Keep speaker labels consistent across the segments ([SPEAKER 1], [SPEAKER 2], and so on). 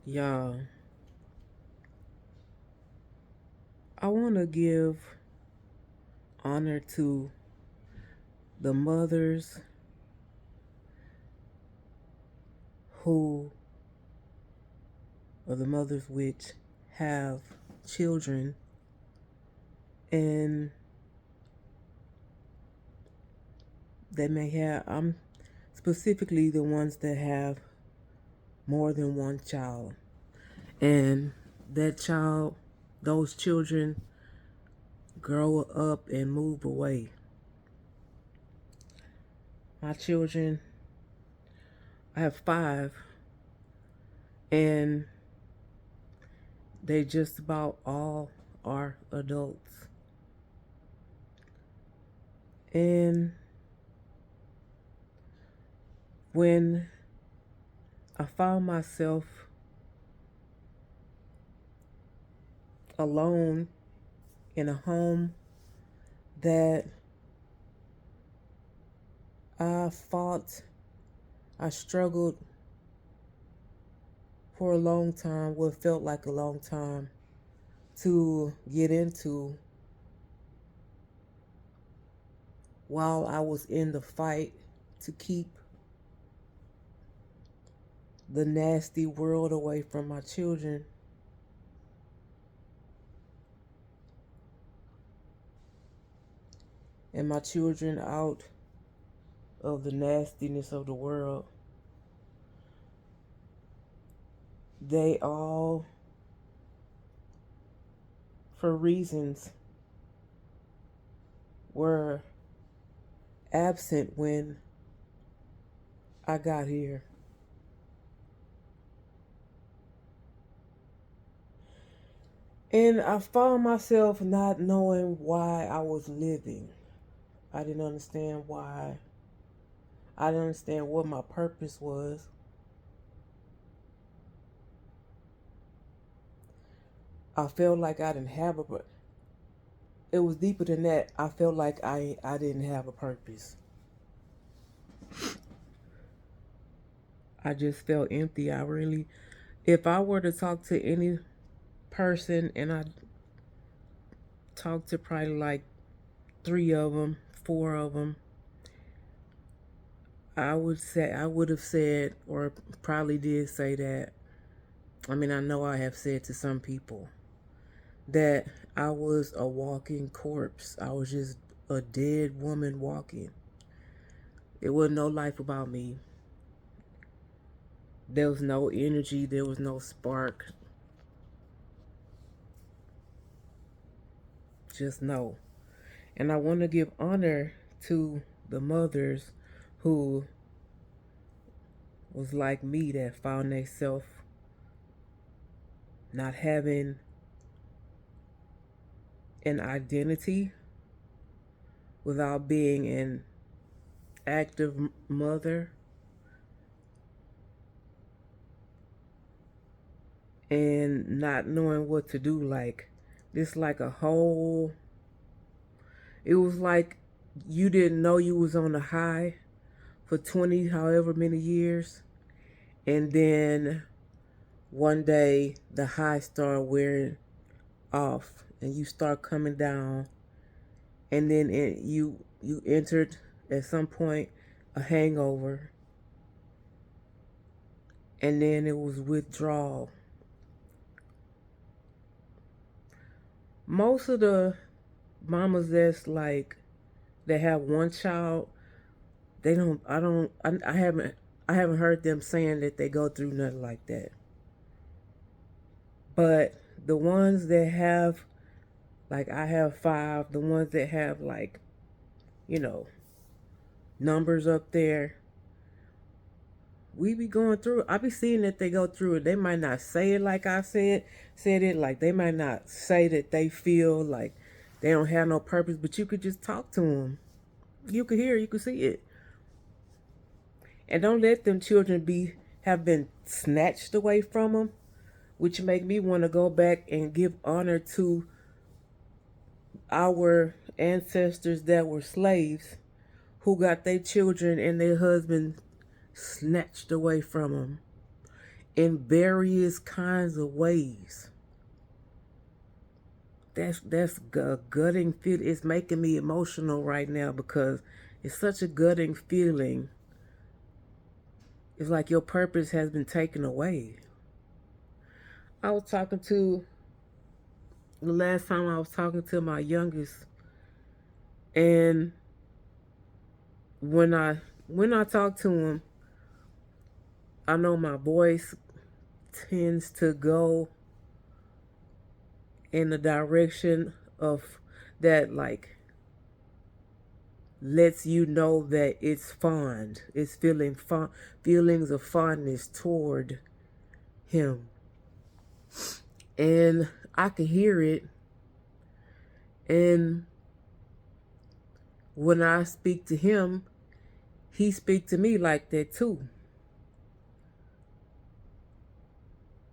[SPEAKER 1] Y'all, I want to give honor to the mothers who, or the mothers which have children, and they may have, I'm specifically the ones that have more than one child. And that child, those children grow up and move away. My children, I have five, and they just about all are adults. And when I found myself alone in a home that I fought, I struggled for a long time, what felt like a long time, to get into while I was in the fight to keep the nasty world away from my children. And my children out of the nastiness of the world. They all, for reasons, were absent when I got here. And I found myself not knowing why I was living. I didn't understand why. I didn't understand what my purpose was. I felt like I didn't have a, but it was deeper than that. I felt like I didn't have a purpose. I just felt empty. I really, if I were to talk to any person, and I talked to probably like three of them, four of them, I would have said, or probably did say that. I mean, I know I have said to some people that I was a walking corpse. I was just a dead woman walking. There was no life about me. There was no energy. There was no spark. Just no. And I want to give honor to the mothers who was like me, that found themselves not having an identity without being an active mother, and not knowing what to do. Like, this, like a whole, it was like you didn't know you was on a high for 20 however many years, and then one day the high start wearing off and you start coming down, and then you entered at some point a hangover, and then it was withdrawal. Most of the mamas that's like, that have one child, they don't I don't I haven't heard them saying that they go through nothing like that. But the ones that have, like I have five, the ones that have, like, you know, numbers up there, we be going through it. I be seeing that they go through it. They might not say it like I said it. Like, they might not say that they feel like they don't have no purpose, but you could just talk to them. You could hear, you could see it. And don't let them children be have been snatched away from them, which make me want to go back and give honor to our ancestors that were slaves, who got their children and their husbands snatched away from them. in various kinds of ways. That's a gutting feel. It's making me emotional right now because it's such a gutting feeling. It's like your purpose has been taken away. I was talking to the last time I was talking to my youngest, and when I when I talk to him, I know my voice tends to go in the direction of that, like, lets you know that it's fond. It's feelings of fondness toward him. And I can hear it. And when I speak to him, he speaks to me like that too.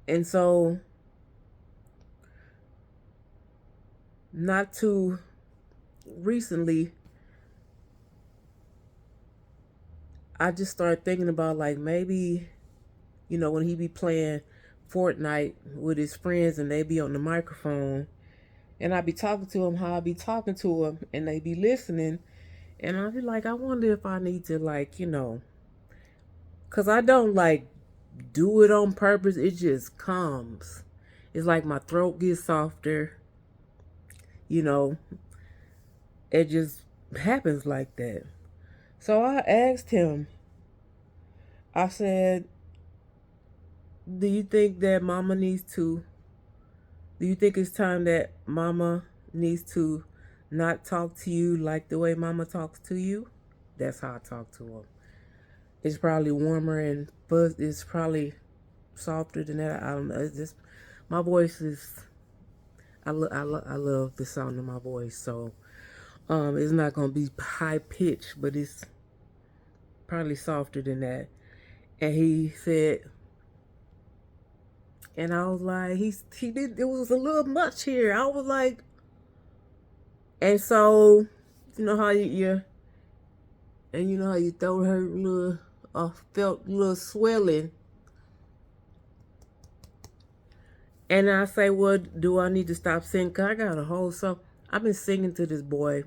[SPEAKER 1] And so, not too recently, I just started thinking about, like, maybe, when he be playing Fortnite with his friends and they be on the microphone, and I be talking to him how I be talking to him, and they be listening, and I be like, I wonder if I need to, like, because I don't, like, do it on purpose. It just comes. It's like my throat gets softer. You know, it just happens like that. So I asked him, I said, do you think that mama needs to, do you think it's time that mama needs to not talk to you like the way mama talks to you? That's how I talk to him. It's probably warmer and fuzz. It's probably softer than that. I don't know. It's just my voice is. I love the sound of my voice. So it's not gonna be high pitched, but it's probably softer than that. And he said, and I was like, he did. It was a little much here. I was like, and so you know how and you know how your throat hurt a little, felt a little swelling. And I say, well, do I need to stop singing? Cause I got a whole song. I've been singing to this boy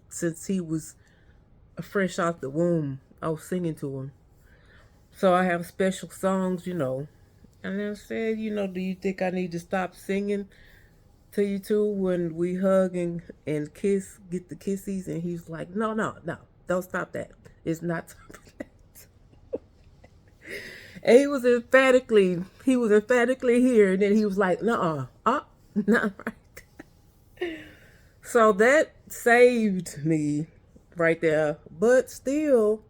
[SPEAKER 1] since he was fresh out the womb. I was singing to him. So I have special songs. And I said, do you think I need to stop singing to you too when we hug and kiss, get the kissies? And he's like, no, no, no, don't stop that. It's not time for that. And he was emphatically here. And then he was like, no, not right. So that saved me right there. But still,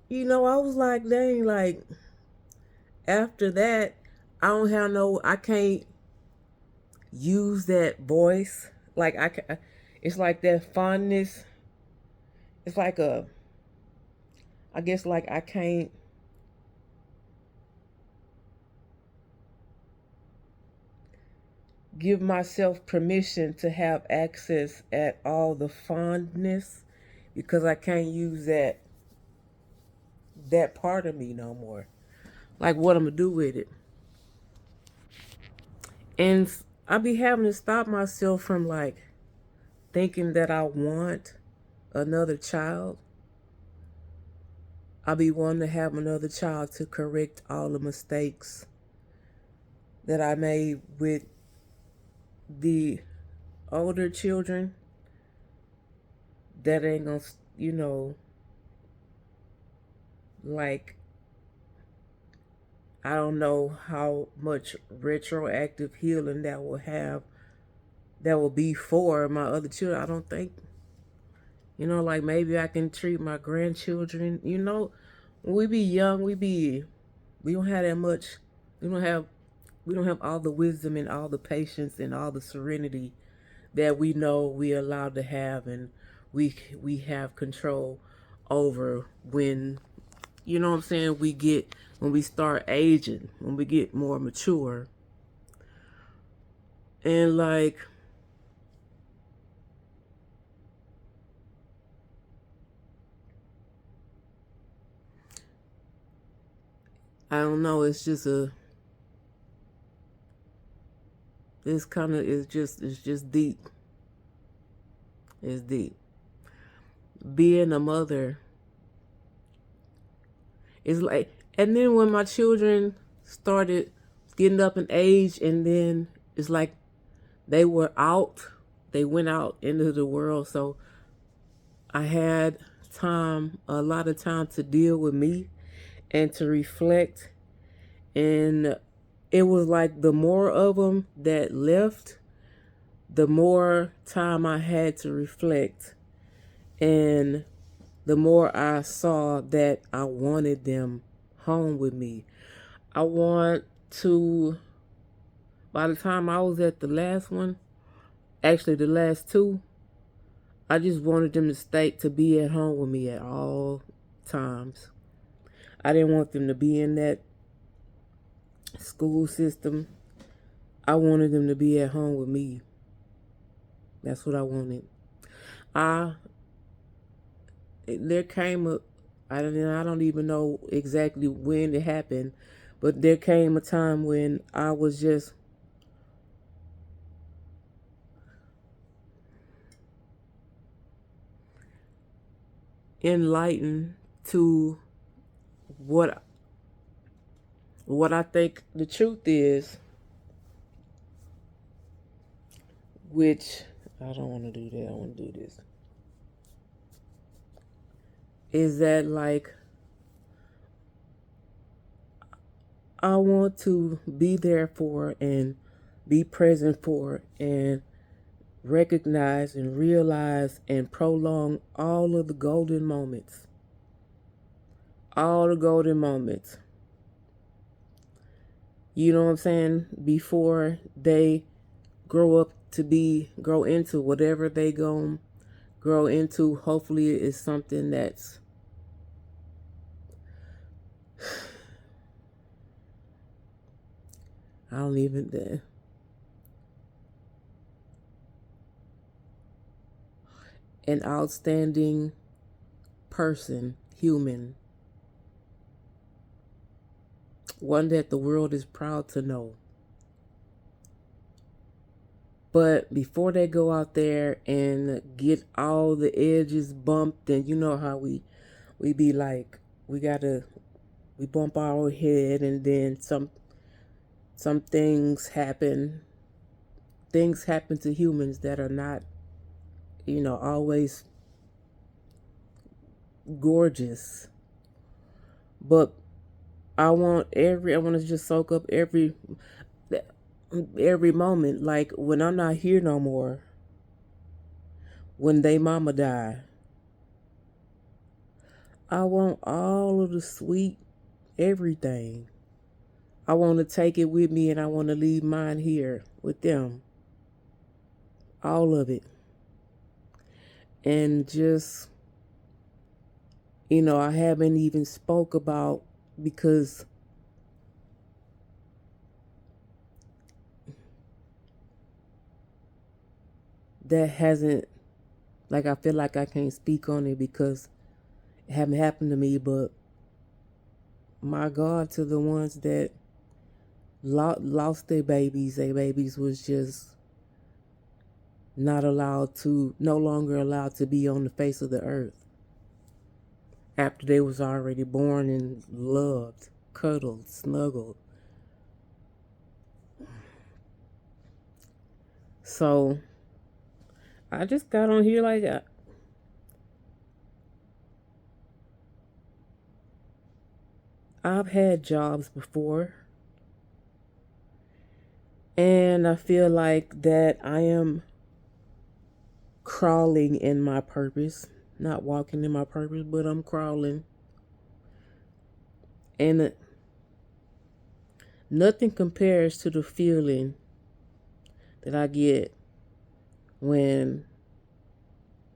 [SPEAKER 1] I was like, dang, like, after that, I can't use that voice. Like, it's like that fondness. It's like I guess, like, I can't give myself permission to have access at all the fondness because I can't use that part of me no more. Like, what I'm gonna do with it. And I be having to stop myself from, like, thinking that I want another child. I be wanting to have another child to correct all the mistakes that I made with the older children that ain't gonna, like, I don't know how much retroactive healing that will be for my other children. I don't think, like, maybe I can treat my grandchildren. When we be young, we don't have that much, we don't have, we don't have all the wisdom and all the patience and all the serenity that we know we're allowed to have, and we have control over when, what I'm saying, when we start aging, when we get more mature. And, like, I don't know, it's just it's just deep. It's deep. Being a mother is like, and then when my children started getting up in age, and then it's like they were out, they went out into the world. So I had a lot of time to deal with me and to reflect. And it was like the more of them that left, the more time I had to reflect. And the more I saw that I wanted them home with me. I want to, by the time I was at the last one, actually the last two, I just wanted them to be at home with me at all times. I didn't want them to be in that school system. I wanted them to be at home with me. That's what I wanted. I there came a I don't even know exactly when it happened, but there came a time when I was just enlightened to what I think the truth is, which I don't want to do that. I want to do this. Is that like I want to be there for and be present for and recognize and realize and prolong all of the golden moments. All the golden moments. You know what I'm saying? Before they grow into whatever they gon' grow into. Hopefully it's something that's I don't even an outstanding person, human, one that the world is proud to know. But before they go out there and get all the edges bumped, and you know how we be like, we bump our head, and then some things happen. Things happen to humans that are not, always gorgeous. But I want to just soak up every moment. Like when I'm not here no more, when they mama die, I want all of the sweet everything. I want to take it with me, and I want to leave mine here with them. All of it. And just, I haven't even spoke about, because that hasn't, like, I feel like I can't speak on it because it haven't happened to me. But my God, to the ones that lost their babies was just no longer allowed to be on the face of the earth after they was already born and loved, cuddled, snuggled. So I just got on here like I've had jobs before, and I feel like that I am crawling in my purpose, not walking in my purpose, but I'm crawling. And nothing compares to the feeling that I get when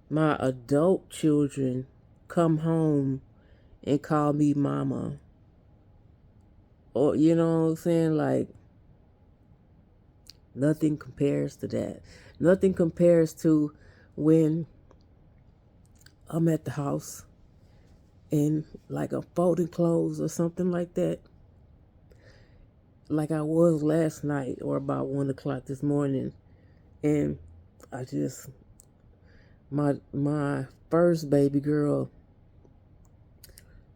[SPEAKER 1] my adult children come home and call me mama. Or, you know what I'm saying? Like, nothing compares to that. Nothing compares to when I'm at the house and like I'm folding clothes or something like that, like I was last night or about 1 o'clock this morning. And I just, my first baby girl,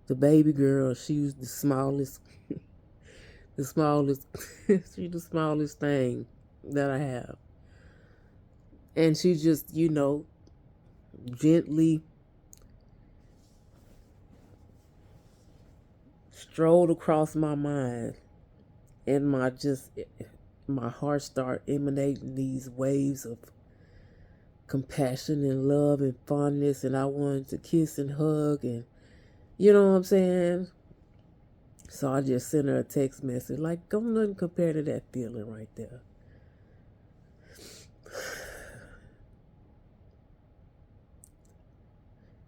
[SPEAKER 1] the baby girl, she was the smallest, the smallest, she's the smallest thing that I have. And she just, gently strolled across my mind, and my heart started emanating these waves of compassion and love and fondness, and I wanted to kiss and hug, and you know what I'm saying? So I just sent her a text message like, don't nothing compare to that feeling right there.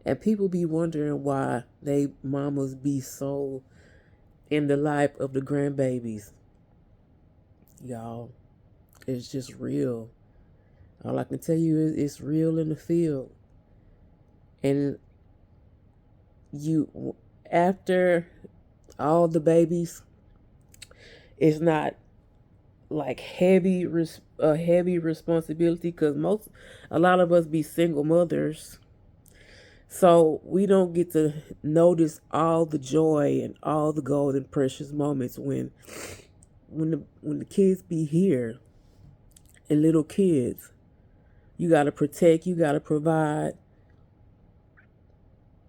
[SPEAKER 1] And people be wondering why they mamas be so in the life of the grandbabies. Y'all, it's just real. All I can tell you is it's real in the field. And after all the babies, it's not like a heavy responsibility, because a lot of us be single mothers, so we don't get to notice all the joy and all the golden precious moments when the kids be here, and little kids. You got to protect, you got to provide,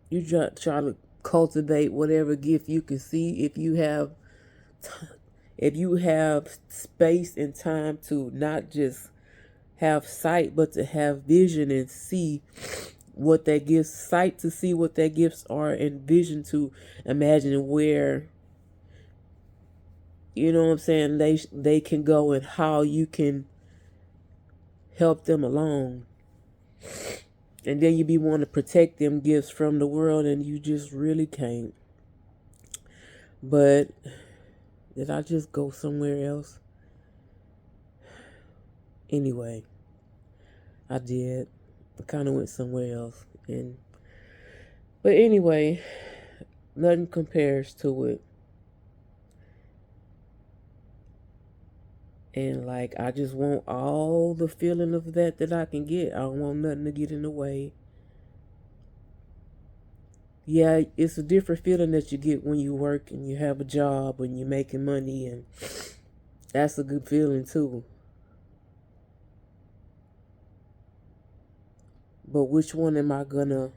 [SPEAKER 1] you try to cultivate whatever gift you can see. If you have space and time to not just have sight, but to have vision and see what that gives, sight to see what their gifts are, and vision to imagine where, you know what I'm saying, they can go and how you can help them along. And then you be wanting to protect them gifts from the world, and you just really can't. But did I just go somewhere else? Anyway, I did. I kind of went somewhere else. But anyway, nothing compares to it. And like, I just want all the feeling of that I can get. I don't want nothing to get in the way. Yeah, it's a different feeling that you get when you work and you have a job and you're making money, and that's a good feeling too. But which one am I gonna...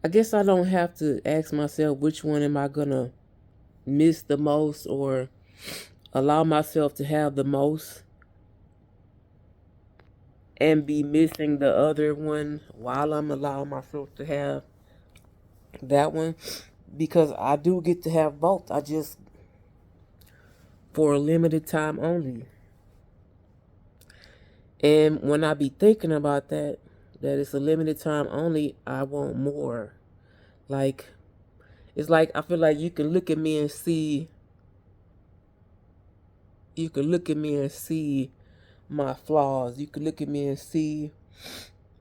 [SPEAKER 1] I guess I don't have to ask myself which one am I gonna miss the most, or allow myself to have the most and be missing the other one while I'm allowing myself to have that one. Because I do get to have both. I just, for a limited time only. And when I be thinking about that it's a limited time only, I want more. Like, it's like I feel like you can look at me and see my flaws. You can look at me and see,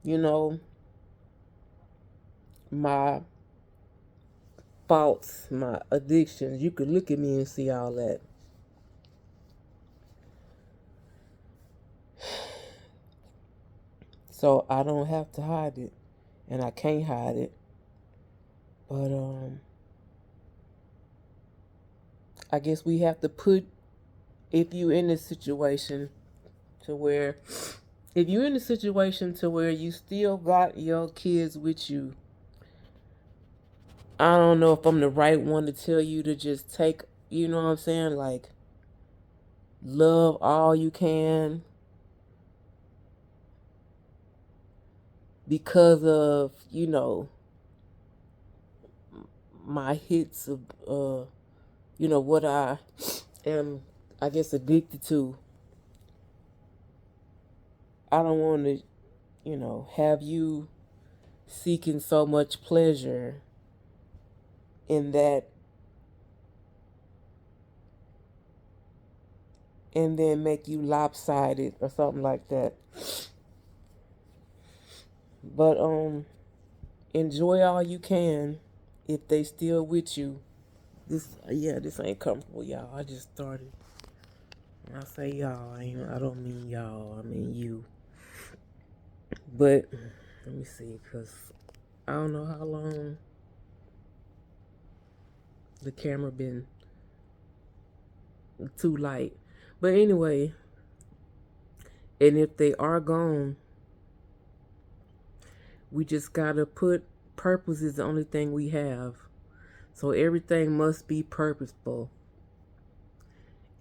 [SPEAKER 1] you know, my faults, my addictions. You can look at me and see all that. So I don't have to hide it, and I can't hide it. But I guess we have to put, if you in a situation to where if you're in a situation to where you still got your kids with you, I don't know if I'm the right one to tell you to just take, you know what I'm saying, like, love all you can, because of, my hits of, what I am, I guess, addicted to. I don't want to, have you seeking so much pleasure in that, and then make you lopsided or something like that. But enjoy all you can if they still with you. This ain't comfortable, y'all. I just started. When I say y'all, I don't mean y'all. I mean you. But let me see, cause I don't know how long the camera been too light. But anyway, and if they are gone, we just gotta put purpose is the only thing we have. So everything must be purposeful.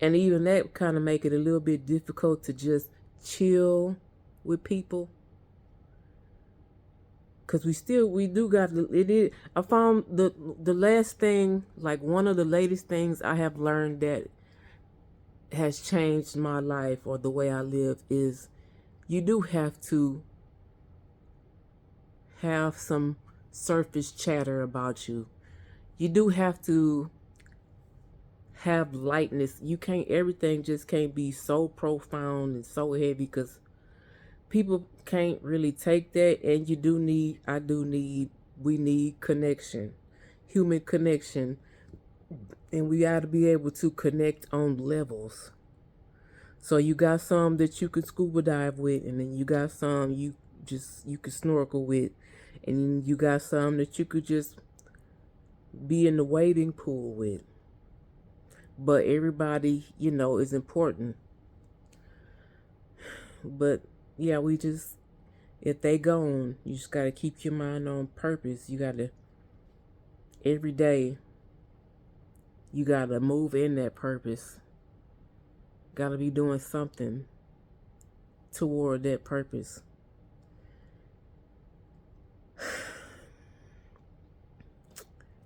[SPEAKER 1] And even that kind of make it a little bit difficult to just chill with people. Cause we do got it is. I found the last thing, like one of the latest things I have learned that has changed my life or the way I live is you do have to have some surface chatter about you. You do have to have lightness. You can't, everything just can't be so profound and so heavy because people can't really take that. And we need connection, human connection. And we got to be able to connect on levels. So you got some that you can scuba dive with, and then you got some you could snorkel with, and then you got some that you could just be in the wading pool with. But everybody, is important. But yeah, if they gone, you just gotta keep your mind on purpose. You gotta every day. You gotta move in that purpose. Gotta be doing something toward that purpose.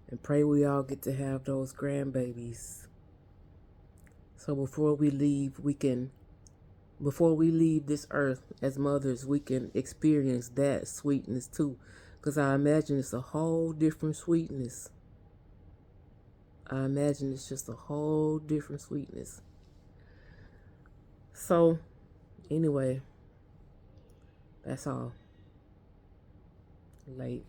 [SPEAKER 1] And pray we all get to have those grandbabies. So before we leave this earth as mothers, we can experience that sweetness too. Because I imagine it's a whole different sweetness. I imagine it's just a whole different sweetness. So, anyway, that's all. Late.